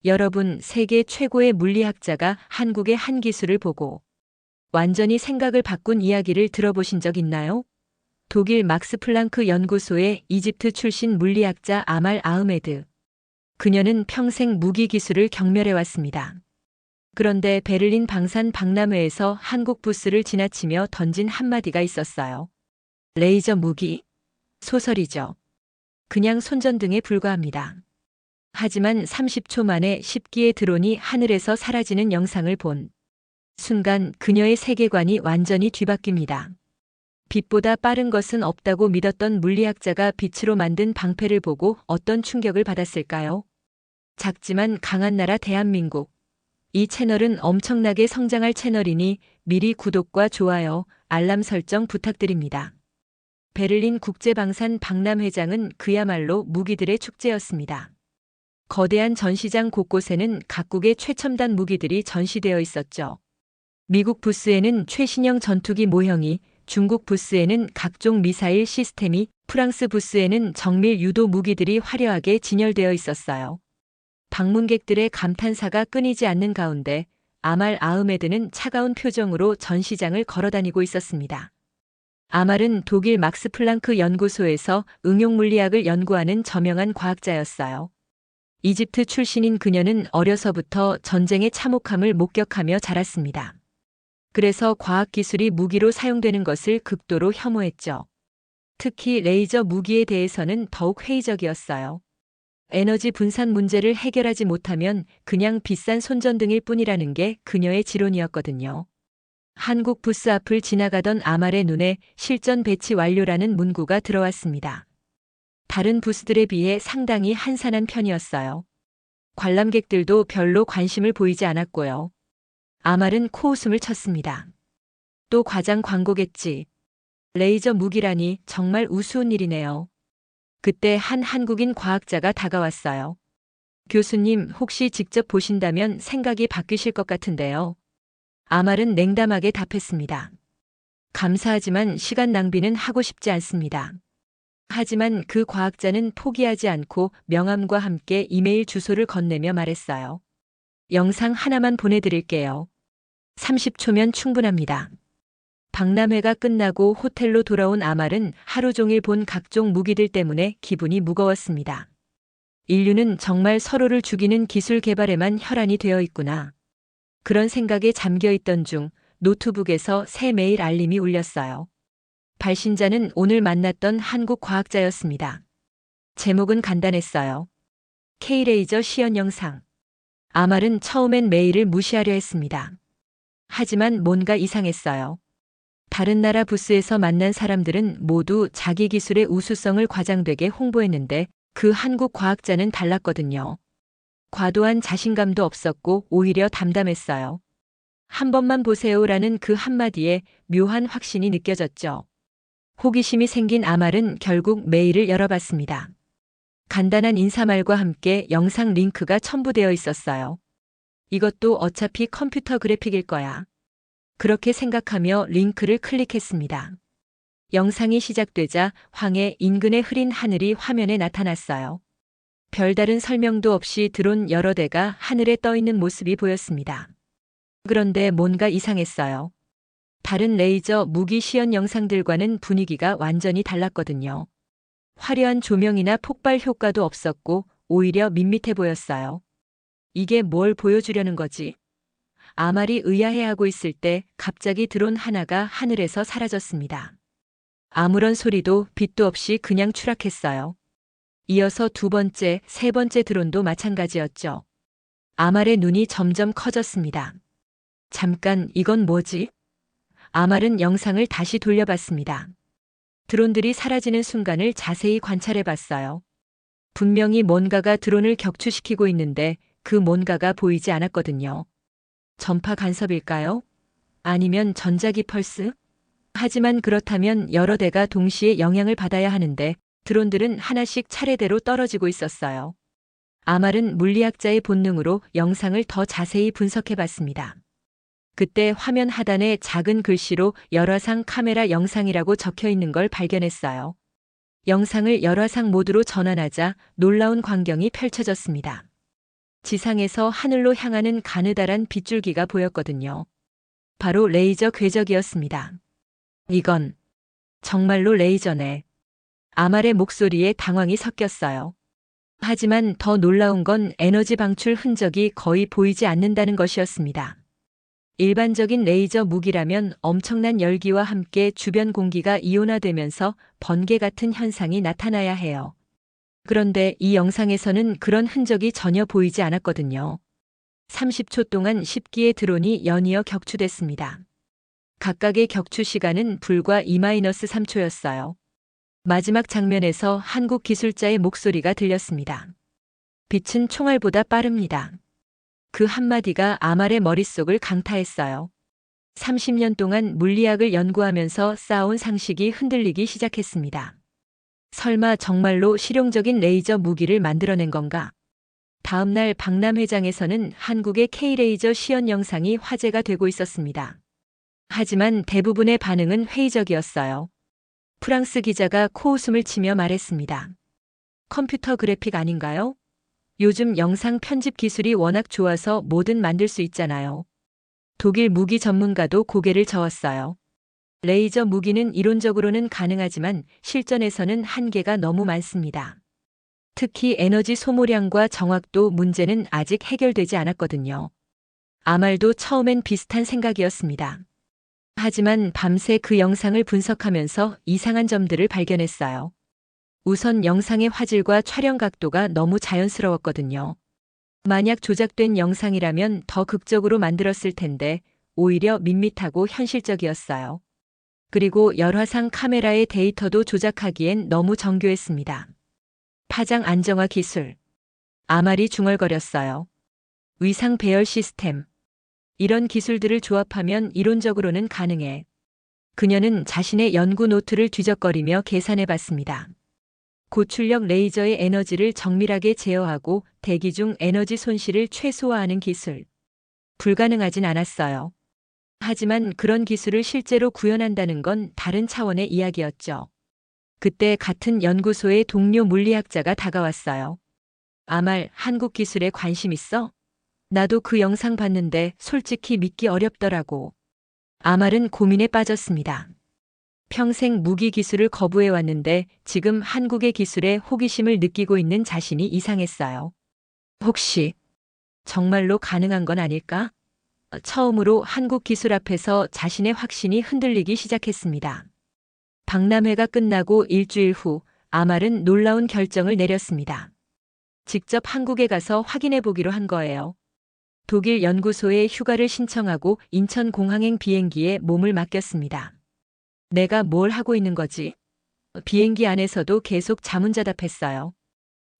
여러분, 세계 최고의 물리학자가 한국의 한 기술을 보고 완전히 생각을 바꾼 이야기를 들어보신 적 있나요? 독일 막스 플랑크 연구소의 이집트 출신 물리학자 아말 아흐메드. 그녀는 평생 무기 기술을 경멸해왔습니다. 그런데 베를린 방산 박람회에서 한국 부스를 지나치며 던진 한마디가 있었어요. 레이저 무기? 소설이죠. 그냥 손전등에 불과합니다. 하지만 30초 만에 10기의 드론이 하늘에서 사라지는 영상을 본 순간 그녀의 세계관이 완전히 뒤바뀝니다. 빛보다 빠른 것은 없다고 믿었던 물리학자가 빛으로 만든 방패를 보고 어떤 충격을 받았을까요? 작지만 강한 나라 대한민국. 이 채널은 엄청나게 성장할 채널이니 미리 구독과 좋아요, 알람 설정 부탁드립니다. 베를린 국제방산 박람회장은 그야말로 무기들의 축제였습니다. 거대한 전시장 곳곳에는 각국의 최첨단 무기들이 전시되어 있었죠. 미국 부스에는 최신형 전투기 모형이, 중국 부스에는 각종 미사일 시스템이, 프랑스 부스에는 정밀 유도 무기들이 화려하게 진열되어 있었어요. 방문객들의 감탄사가 끊이지 않는 가운데 아말 아흐메드는 차가운 표정으로 전시장을 걸어다니고 있었습니다. 아말은 독일 막스 플랑크 연구소에서 응용물리학을 연구하는 저명한 과학자였어요. 이집트 출신인 그녀는 어려서부터 전쟁의 참혹함을 목격하며 자랐습니다. 그래서 과학기술이 무기로 사용되는 것을 극도로 혐오했죠. 특히 레이저 무기에 대해서는 더욱 회의적이었어요. 에너지 분산 문제를 해결하지 못하면 그냥 비싼 손전등일 뿐이라는 게 그녀의 지론이었거든요. 한국 부스 앞을 지나가던 아말의 눈에 실전 배치 완료라는 문구가 들어왔습니다. 다른 부스들에 비해 상당히 한산한 편이었어요. 관람객들도 별로 관심을 보이지 않았고요. 아말은 코웃음을 쳤습니다. 또 과장 광고겠지. 레이저 무기라니 정말 우스운 일이네요. 그때 한 한국인 과학자가 다가왔어요. 교수님, 혹시 직접 보신다면 생각이 바뀌실 것 같은데요. 아말은 냉담하게 답했습니다. 감사하지만 시간 낭비는 하고 싶지 않습니다. 하지만 그 과학자는 포기하지 않고 명함과 함께 이메일 주소를 건네며 말했어요. 영상 하나만 보내드릴게요. 30초면 충분합니다. 박람회가 끝나고 호텔로 돌아온 아말은 하루 종일 본 각종 무기들 때문에 기분이 무거웠습니다. 인류는 정말 서로를 죽이는 기술 개발에만 혈안이 되어 있구나. 그런 생각에 잠겨 있던 중 노트북에서 새 메일 알림이 울렸어요. 발신자는 오늘 만났던 한국 과학자였습니다. 제목은 간단했어요. K레이저 시연 영상. 아말은 처음엔 메일을 무시하려 했습니다. 하지만 뭔가 이상했어요. 다른 나라 부스에서 만난 사람들은 모두 자기 기술의 우수성을 과장되게 홍보했는데 그 한국 과학자는 달랐거든요. 과도한 자신감도 없었고 오히려 담담했어요. 한 번만 보세요라는 그 한마디에 묘한 확신이 느껴졌죠. 호기심이 생긴 아말은 결국 메일을 열어봤습니다. 간단한 인사말과 함께 영상 링크가 첨부되어 있었어요. 이것도 어차피 컴퓨터 그래픽일 거야. 그렇게 생각하며 링크를 클릭했습니다. 영상이 시작되자 황해 인근의 흐린 하늘이 화면에 나타났어요. 별다른 설명도 없이 드론 여러 대가 하늘에 떠 있는 모습이 보였습니다. 그런데 뭔가 이상했어요. 다른 레이저 무기 시연 영상들과는 분위기가 완전히 달랐거든요. 화려한 조명이나 폭발 효과도 없었고 오히려 밋밋해 보였어요. 이게 뭘 보여주려는 거지? 아말이 의아해하고 있을 때 갑자기 드론 하나가 하늘에서 사라졌습니다. 아무런 소리도 빛도 없이 그냥 추락했어요. 이어서 두 번째, 세 번째 드론도 마찬가지였죠. 아말의 눈이 점점 커졌습니다. 잠깐, 이건 뭐지? 아말은 영상을 다시 돌려봤습니다. 드론들이 사라지는 순간을 자세히 관찰해봤어요. 분명히 뭔가가 드론을 격추시키고 있는데 그 뭔가가 보이지 않았거든요. 전파 간섭일까요? 아니면 전자기 펄스? 하지만 그렇다면 여러 대가 동시에 영향을 받아야 하는데 드론들은 하나씩 차례대로 떨어지고 있었어요. 아말은 물리학자의 본능으로 영상을 더 자세히 분석해봤습니다. 그때 화면 하단에 작은 글씨로 열화상 카메라 영상이라고 적혀 있는 걸 발견했어요. 영상을 열화상 모드로 전환하자 놀라운 광경이 펼쳐졌습니다. 지상에서 하늘로 향하는 가느다란 빗줄기가 보였거든요. 바로 레이저 궤적이었습니다. 이건 정말로 레이저네. 아말의 목소리에 당황이 섞였어요. 하지만 더 놀라운 건 에너지 방출 흔적이 거의 보이지 않는다는 것이었습니다. 일반적인 레이저 무기라면 엄청난 열기와 함께 주변 공기가 이온화되면서 번개 같은 현상이 나타나야 해요. 그런데 이 영상에서는 그런 흔적이 전혀 보이지 않았거든요. 30초 동안 10기의 드론이 연이어 격추됐습니다. 각각의 격추 시간은 불과 2-3초였어요. 마지막 장면에서 한국 기술자의 목소리가 들렸습니다. 빛은 총알보다 빠릅니다. 그 한마디가 아말의 머릿속을 강타했어요. 30년 동안 물리학을 연구하면서 쌓아온 상식이 흔들리기 시작했습니다. 설마 정말로 실용적인 레이저 무기를 만들어낸 건가? 다음 날 박람회장에서는 한국의 K레이저 시연 영상이 화제가 되고 있었습니다. 하지만 대부분의 반응은 회의적이었어요. 프랑스 기자가 코웃음을 치며 말했습니다. 컴퓨터 그래픽 아닌가요? 요즘 영상 편집 기술이 워낙 좋아서 뭐든 만들 수 있잖아요. 독일 무기 전문가도 고개를 저었어요. 레이저 무기는 이론적으로는 가능하지만 실전에서는 한계가 너무 많습니다. 특히 에너지 소모량과 정확도 문제는 아직 해결되지 않았거든요. 아말도 처음엔 비슷한 생각이었습니다. 하지만 밤새 그 영상을 분석하면서 이상한 점들을 발견했어요. 우선 영상의 화질과 촬영 각도가 너무 자연스러웠거든요. 만약 조작된 영상이라면 더 극적으로 만들었을 텐데 오히려 밋밋하고 현실적이었어요. 그리고 열화상 카메라의 데이터도 조작하기엔 너무 정교했습니다. 파장 안정화 기술. 아말이 중얼거렸어요. 위상 배열 시스템. 이런 기술들을 조합하면 이론적으로는 가능해. 그녀는 자신의 연구 노트를 뒤적거리며 계산해 봤습니다. 고출력 레이저의 에너지를 정밀하게 제어하고 대기 중 에너지 손실을 최소화하는 기술. 불가능하진 않았어요. 하지만 그런 기술을 실제로 구현한다는 건 다른 차원의 이야기였죠. 그때 같은 연구소의 동료 물리학자가 다가왔어요. 아말, 한국 기술에 관심 있어? 나도 그 영상 봤는데 솔직히 믿기 어렵더라고. 아말은 고민에 빠졌습니다. 평생 무기 기술을 거부해 왔는데 지금 한국의 기술에 호기심을 느끼고 있는 자신이 이상했어요. 혹시 정말로 가능한 건 아닐까? 처음으로 한국 기술 앞에서 자신의 확신이 흔들리기 시작했습니다. 박람회가 끝나고 일주일 후 아말은 놀라운 결정을 내렸습니다. 직접 한국에 가서 확인해 보기로 한 거예요. 독일 연구소에 휴가를 신청하고 인천공항행 비행기에 몸을 맡겼습니다. 내가 뭘 하고 있는 거지? 비행기 안에서도 계속 자문자답했어요.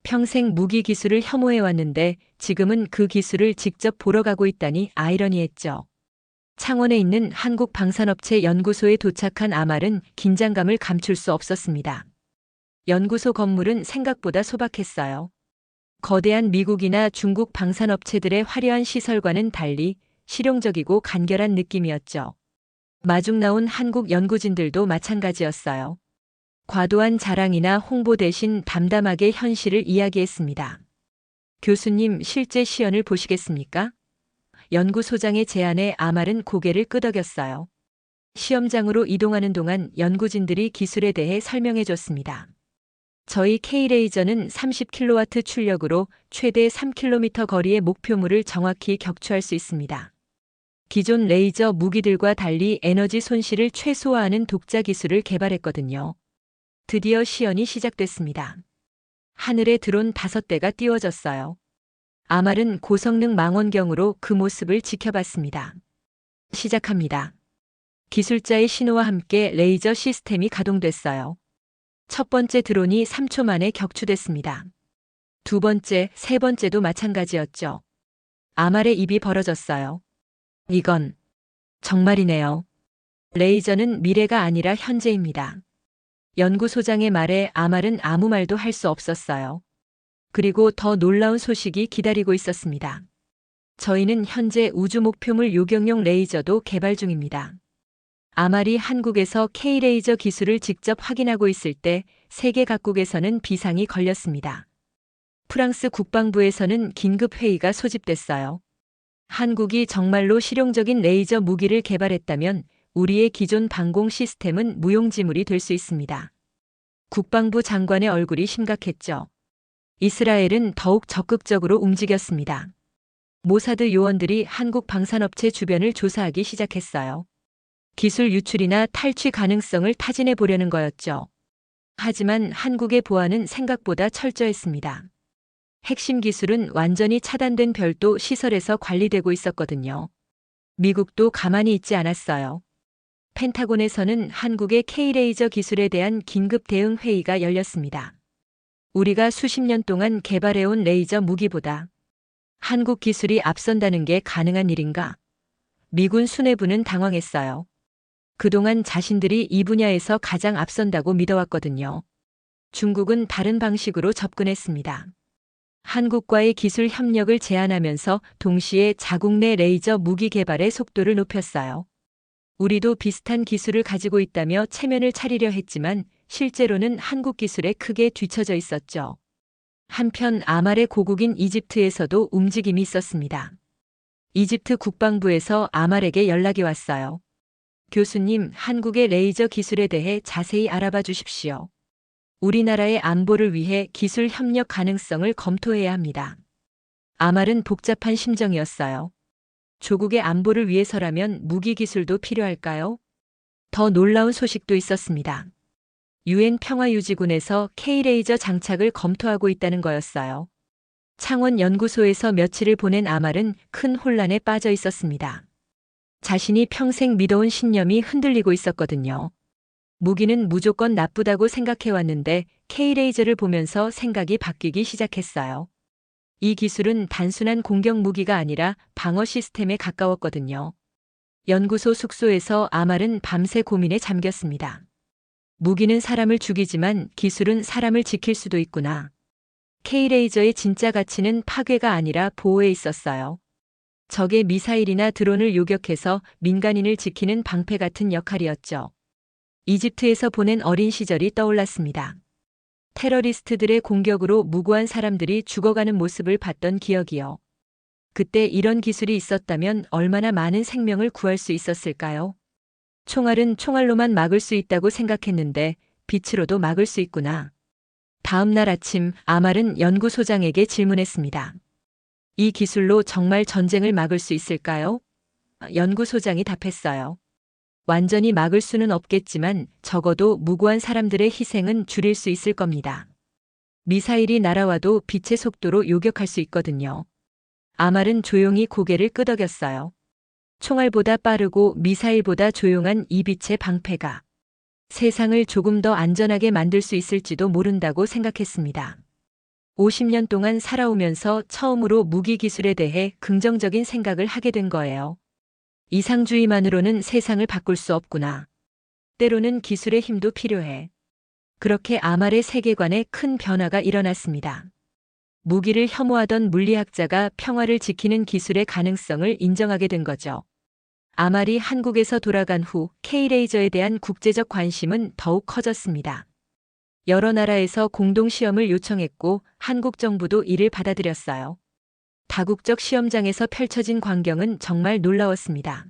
평생 무기 기술을 혐오해왔는데 지금은 그 기술을 직접 보러 가고 있다니 아이러니했죠. 창원에 있는 한국 방산업체 연구소에 도착한 아말은 긴장감을 감출 수 없었습니다. 연구소 건물은 생각보다 소박했어요. 거대한 미국이나 중국 방산업체들의 화려한 시설과는 달리 실용적이고 간결한 느낌이었죠. 마중 나온 한국 연구진들도 마찬가지였어요. 과도한 자랑이나 홍보 대신 담담하게 현실을 이야기했습니다. 교수님, 실제 시연을 보시겠습니까? 연구소장의 제안에 아말은 고개를 끄덕였어요. 시험장으로 이동하는 동안 연구진들이 기술에 대해 설명해 줬습니다. 저희 K레이저는 30kW 출력으로 최대 3km 거리의 목표물을 정확히 격추할 수 있습니다. 기존 레이저 무기들과 달리 에너지 손실을 최소화하는 독자 기술을 개발했거든요. 드디어 시연이 시작됐습니다. 하늘에 드론 5대가 띄워졌어요. 아말은 고성능 망원경으로 그 모습을 지켜봤습니다. 시작합니다. 기술자의 신호와 함께 레이저 시스템이 가동됐어요. 첫 번째 드론이 3초 만에 격추됐습니다. 두 번째, 세 번째도 마찬가지였죠. 아말의 입이 벌어졌어요. 이건 정말이네요. 레이저는 미래가 아니라 현재입니다. 연구소장의 말에 아말은 아무 말도 할 수 없었어요. 그리고 더 놀라운 소식이 기다리고 있었습니다. 저희는 현재 우주 목표물 요격용 레이저도 개발 중입니다. 아말이 한국에서 K레이저 기술을 직접 확인하고 있을 때 세계 각국에서는 비상이 걸렸습니다. 프랑스 국방부에서는 긴급 회의가 소집됐어요. 한국이 정말로 실용적인 레이저 무기를 개발했다면 우리의 기존 방공 시스템은 무용지물이 될 수 있습니다. 국방부 장관의 얼굴이 심각했죠. 이스라엘은 더욱 적극적으로 움직였습니다. 모사드 요원들이 한국 방산업체 주변을 조사하기 시작했어요. 기술 유출이나 탈취 가능성을 타진해 보려는 거였죠. 하지만 한국의 보안은 생각보다 철저했습니다. 핵심 기술은 완전히 차단된 별도 시설에서 관리되고 있었거든요. 미국도 가만히 있지 않았어요. 펜타곤에서는 한국의 K-레이저 기술에 대한 긴급 대응 회의가 열렸습니다. 우리가 수십 년 동안 개발해온 레이저 무기보다 한국 기술이 앞선다는 게 가능한 일인가? 미군 수뇌부는 당황했어요. 그동안 자신들이 이 분야에서 가장 앞선다고 믿어왔거든요. 중국은 다른 방식으로 접근했습니다. 한국과의 기술 협력을 제한하면서 동시에 자국 내 레이저 무기 개발의 속도를 높였어요. 우리도 비슷한 기술을 가지고 있다며 체면을 차리려 했지만 실제로는 한국 기술에 크게 뒤처져 있었죠. 한편 아말의 고국인 이집트에서도 움직임이 있었습니다. 이집트 국방부에서 아말에게 연락이 왔어요. 교수님, 한국의 레이저 기술에 대해 자세히 알아봐 주십시오. 우리나라의 안보를 위해 기술 협력 가능성을 검토해야 합니다. 아말은 복잡한 심정이었어요. 조국의 안보를 위해서라면 무기 기술도 필요할까요? 더 놀라운 소식도 있었습니다. 유엔 평화유지군에서 K-레이저 장착을 검토하고 있다는 거였어요. 창원 연구소에서 며칠을 보낸 아말은 큰 혼란에 빠져 있었습니다. 자신이 평생 믿어온 신념이 흔들리고 있었거든요. 무기는 무조건 나쁘다고 생각해왔는데 K-레이저를 보면서 생각이 바뀌기 시작했어요. 이 기술은 단순한 공격 무기가 아니라 방어 시스템에 가까웠거든요. 연구소 숙소에서 아말은 밤새 고민에 잠겼습니다. 무기는 사람을 죽이지만 기술은 사람을 지킬 수도 있구나. K-레이저의 진짜 가치는 파괴가 아니라 보호에 있었어요. 적의 미사일이나 드론을 요격해서 민간인을 지키는 방패 같은 역할이었죠. 이집트에서 보낸 어린 시절이 떠올랐습니다. 테러리스트들의 공격으로 무고한 사람들이 죽어가는 모습을 봤던 기억이요. 그때 이런 기술이 있었다면 얼마나 많은 생명을 구할 수 있었을까요? 총알은 총알로만 막을 수 있다고 생각했는데 빛으로도 막을 수 있구나. 다음 날 아침 아말은 연구소장에게 질문했습니다. 이 기술로 정말 전쟁을 막을 수 있을까요? 연구소장이 답했어요. 완전히 막을 수는 없겠지만 적어도 무고한 사람들의 희생은 줄일 수 있을 겁니다. 미사일이 날아와도 빛의 속도로 요격할 수 있거든요. 아말은 조용히 고개를 끄덕였어요. 총알보다 빠르고 미사일보다 조용한 이 빛의 방패가 세상을 조금 더 안전하게 만들 수 있을지도 모른다고 생각했습니다. 50년 동안 살아오면서 처음으로 무기 기술에 대해 긍정적인 생각을 하게 된 거예요. 이상주의만으로는 세상을 바꿀 수 없구나. 때로는 기술의 힘도 필요해. 그렇게 아말의 세계관에 큰 변화가 일어났습니다. 무기를 혐오하던 물리학자가 평화를 지키는 기술의 가능성을 인정하게 된 거죠. 아말이 한국에서 돌아간 후 K-레이저에 대한 국제적 관심은 더욱 커졌습니다. 여러 나라에서 공동시험을 요청했고 한국 정부도 이를 받아들였어요. 다국적 시험장에서 펼쳐진 광경은 정말 놀라웠습니다.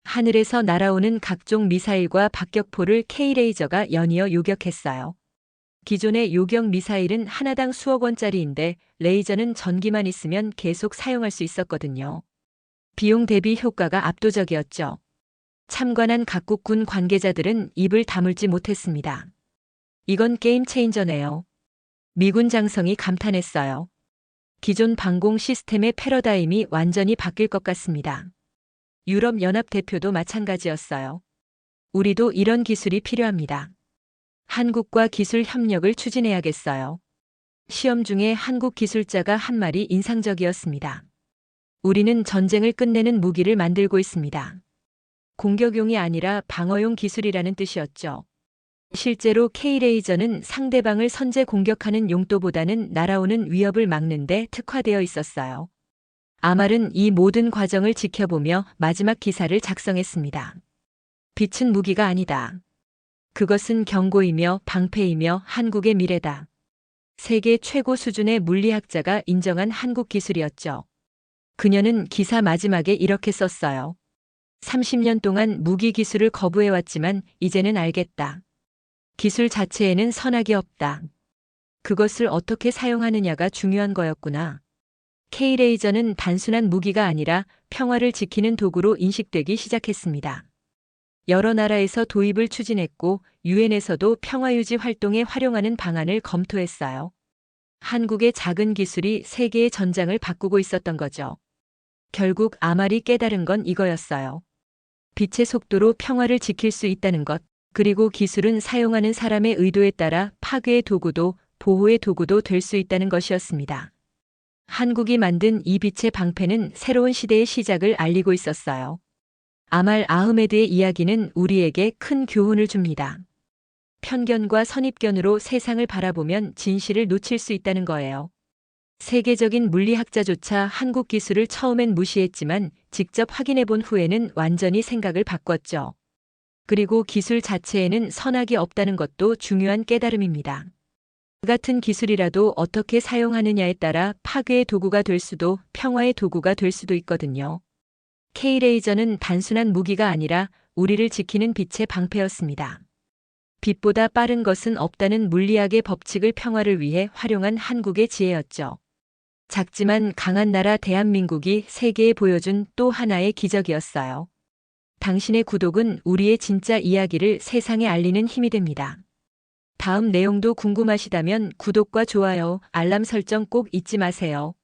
하늘에서 날아오는 각종 미사일과 박격포를 K-레이저가 연이어 요격했어요. 기존의 요격 미사일은 하나당 수억 원짜리인데 레이저는 전기만 있으면 계속 사용할 수 있었거든요. 비용 대비 효과가 압도적이었죠. 참관한 각국 군 관계자들은 입을 다물지 못했습니다. 이건 게임 체인저네요. 미군 장성이 감탄했어요. 기존 방공 시스템의 패러다임이 완전히 바뀔 것 같습니다. 유럽연합 대표도 마찬가지였어요. 우리도 이런 기술이 필요합니다. 한국과 기술 협력을 추진해야겠어요. 시험 중에 한국 기술자가 한 말이 인상적이었습니다. 우리는 전쟁을 끝내는 무기를 만들고 있습니다. 공격용이 아니라 방어용 기술이라는 뜻이었죠. 실제로 K-레이저는 상대방을 선제 공격하는 용도보다는 날아오는 위협을 막는 데 특화되어 있었어요. 아말은 이 모든 과정을 지켜보며 마지막 기사를 작성했습니다. 빛은 무기가 아니다. 그것은 경고이며 방패이며 한국의 미래다. 세계 최고 수준의 물리학자가 인정한 한국 기술이었죠. 그녀는 기사 마지막에 이렇게 썼어요. 30년 동안 무기 기술을 거부해왔지만 이제는 알겠다. 기술 자체에는 선악이 없다. 그것을 어떻게 사용하느냐가 중요한 거였구나. K레이저는 단순한 무기가 아니라 평화를 지키는 도구로 인식되기 시작했습니다. 여러 나라에서 도입을 추진했고 유엔에서도 평화유지 활동에 활용하는 방안을 검토했어요. 한국의 작은 기술이 세계의 전장을 바꾸고 있었던 거죠. 결국 아말이 깨달은 건 이거였어요. 빛의 속도로 평화를 지킬 수 있다는 것, 그리고 기술은 사용하는 사람의 의도에 따라 파괴의 도구도 보호의 도구도 될 수 있다는 것이었습니다. 한국이 만든 이 빛의 방패는 새로운 시대의 시작을 알리고 있었어요. 아말 아흐메드의 이야기는 우리에게 큰 교훈을 줍니다. 편견과 선입견으로 세상을 바라보면 진실을 놓칠 수 있다는 거예요. 세계적인 물리학자조차 한국 기술을 처음엔 무시했지만 직접 확인해 본 후에는 완전히 생각을 바꿨죠. 그리고 기술 자체에는 선악이 없다는 것도 중요한 깨달음입니다. 같은 기술이라도 어떻게 사용하느냐에 따라 파괴의 도구가 될 수도 평화의 도구가 될 수도 있거든요. K레이저는 단순한 무기가 아니라 우리를 지키는 빛의 방패였습니다. 빛보다 빠른 것은 없다는 물리학의 법칙을 평화를 위해 활용한 한국의 지혜였죠. 작지만 강한 나라 대한민국이 세계에 보여준 또 하나의 기적이었어요. 당신의 구독은 우리의 진짜 이야기를 세상에 알리는 힘이 됩니다. 다음 내용도 궁금하시다면 구독과 좋아요, 알람 설정 꼭 잊지 마세요.